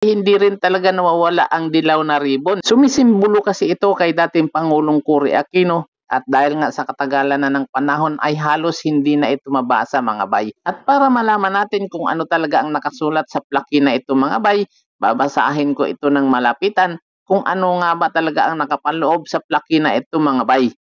hindi rin talaga nawawala ang dilaw na ribbon. Sumisimbolo kasi ito kay dating Pangulong Cory Aquino at dahil nga sa katagalan na ng panahon ay halos hindi na ito mabasa mga bay. At para malaman natin kung ano talaga ang nakasulat sa plaque na ito mga bay, babasahin ko ito ng malapitan kung ano nga ba talaga ang nakapaloob sa plaque na ito mga bay.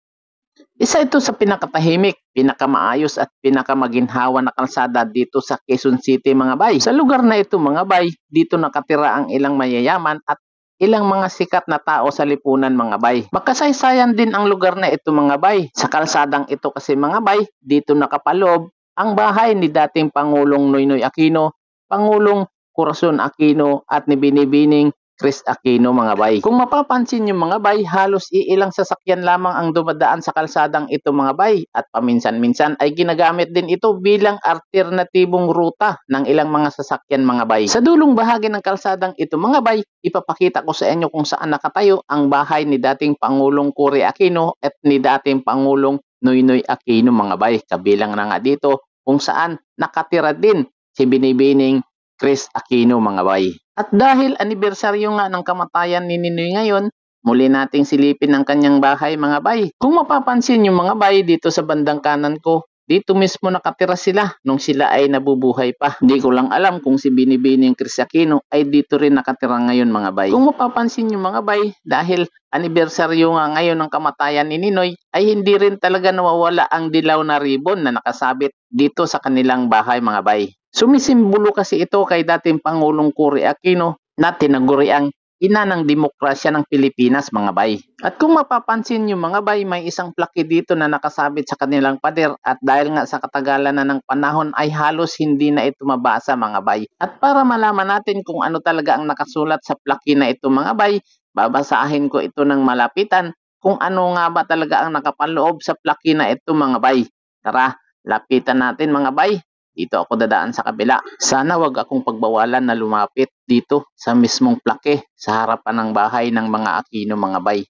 Isa ito sa pinakatahimik, pinakamaayos at pinakamaginhawa na kalsada dito sa Quezon City mga bay. Sa lugar na ito mga bay, dito nakatira ang ilang mayayaman at ilang mga sikat na tao sa lipunan mga bay. Makasaysayan din ang lugar na ito mga bay. Sa kalsadang ito kasi mga bay, dito nakapaloob ang bahay ni dating Pangulong Noynoy Aquino, Pangulong Corazon Aquino at ni Binibining Chris Aquino mga bay. Kung mapapansin nyo mga bay, halos iilang sasakyan lamang ang dumadaan sa kalsadang ito mga bay at paminsan-minsan ay ginagamit din ito bilang alternatibong ruta ng ilang mga sasakyan mga bay. Sa dulong bahagi ng kalsadang ito mga bay, ipapakita ko sa inyo kung saan nakatayo ang bahay ni dating Pangulong Cory Aquino at ni dating Pangulong Noynoy Aquino mga bay. Kabilang na nga dito kung saan nakatira din si Binibining Chris Aquino mga bay. At dahil anibersaryo nga ng kamatayan ni Ninoy ngayon, muli nating silipin ang kanyang bahay mga bay. Kung mapapansin yung mga bay dito sa bandang kanan ko, dito mismo nakatira sila nung sila ay nabubuhay pa. Hindi ko lang alam kung si Binibining Chris Aquino ay dito rin nakatira ngayon mga bay. Kung mapapansin yung mga bay, dahil anibersaryo nga ngayon ng kamatayan ni Ninoy, ay hindi rin talaga nawawala ang dilaw na ribbon na nakasabit dito sa kanilang bahay mga bay. Sumisimbolo kasi ito kay dating Pangulong Cory Aquino na tinaguriang ina ng demokrasya ng Pilipinas mga bay. At kung mapapansin yung mga bay, may isang plaque dito na nakasabit sa kanilang pader at dahil nga sa katagalan na ng panahon ay halos hindi na ito mabasa mga bay. At para malaman natin kung ano talaga ang nakasulat sa plaque na ito mga bay, babasahin ko ito ng malapitan kung ano nga ba talaga ang nakapaloob sa plaque na ito mga bay. Tara, lapitan natin mga bay. Dito ako dadaan sa kabila. Sana wag akong pagbawalan na lumapit dito sa mismong plaque sa harapan ng bahay ng mga Aquino mga bay.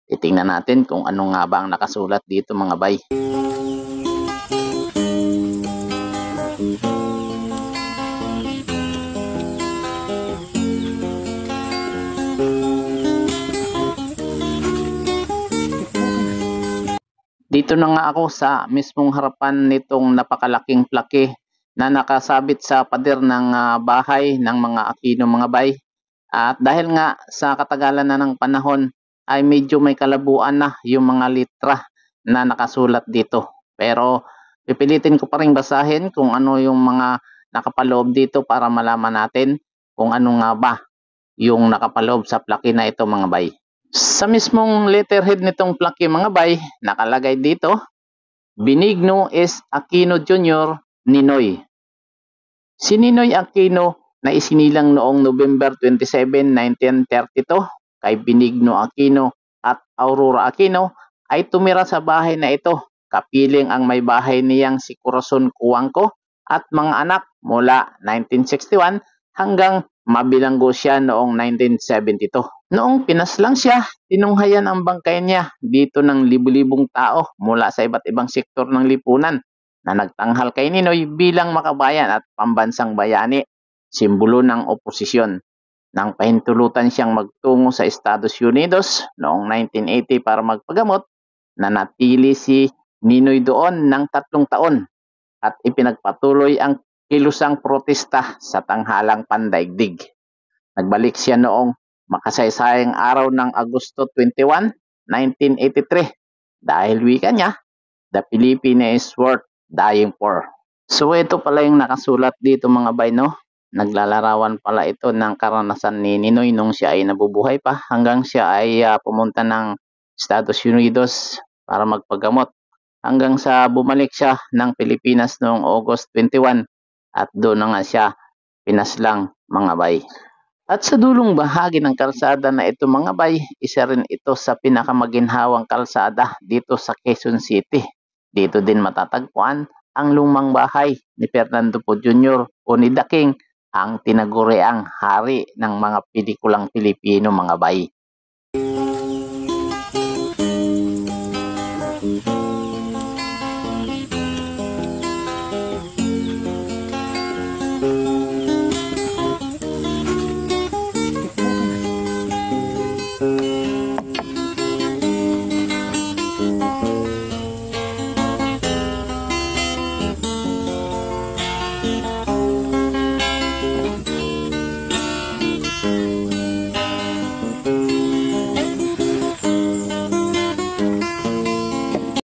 Titingnan natin kung ano nga ba ang nakasulat dito mga bay. Dito na nga ako sa mismong harapan nitong napakalaking plaque na nakasabit sa pader ng bahay ng mga Aquino mga bay. At dahil nga sa katagalan na ng panahon ay medyo may kalabuan na yung mga litra na nakasulat dito. Pero pipilitin ko pa rin basahin kung ano yung mga nakapaloob dito para malaman natin kung ano nga ba yung nakapaloob sa plaque na ito mga bay. Sa mismong letterhead nitong plaque mga bay, nakalagay dito, Benigno S. Aquino Jr. Ninoy. Si Ninoy Aquino na isinilang noong November 27, 1932 kay Benigno Aquino at Aurora Aquino ay tumira sa bahay na ito, kapiling ang may bahay niyang si Corazon Cuangco at mga anak mula 1961 hanggang mabilanggo siya noong 1972. Noong pinaslang siya, tinunghayan ang bangkay niya dito ng libu-libong tao mula sa iba't ibang sektor ng lipunan na nagtanghal kay Ninoy bilang makabayan at pambansang bayani, simbolo ng oposisyon. Nang pahintulutan siyang magtungo sa Estados Unidos noong 1980 para magpagamot, nanatili si Ninoy doon ng 3 taon at ipinagpatuloy ang kilusang protesta sa tanghalang pandaigdig. Nagbalik siya noong makasaysayang araw ng Agosto 21, 1983 dahil wika niya, the Philippines is worth dying for. So ito pala yung nakasulat dito mga bay no. Naglalarawan pala ito ng karanasan ni Ninoy nung siya ay nabubuhay pa hanggang siya ay pumunta ng Estados Unidos para magpagamot hanggang sa bumalik siya ng Pilipinas noong August 21 at doon na nga siya pinaslang mga bay. At sa dulong bahagi ng kalsada na ito mga bay, isa rin ito sa pinakamaginhawang kalsada dito sa Quezon City. Dito din matatagpuan ang lumang bahay ni Fernando Poe Jr. o ni The King, ang tinaguriang hari ng mga pelikulang Pilipino mga bay.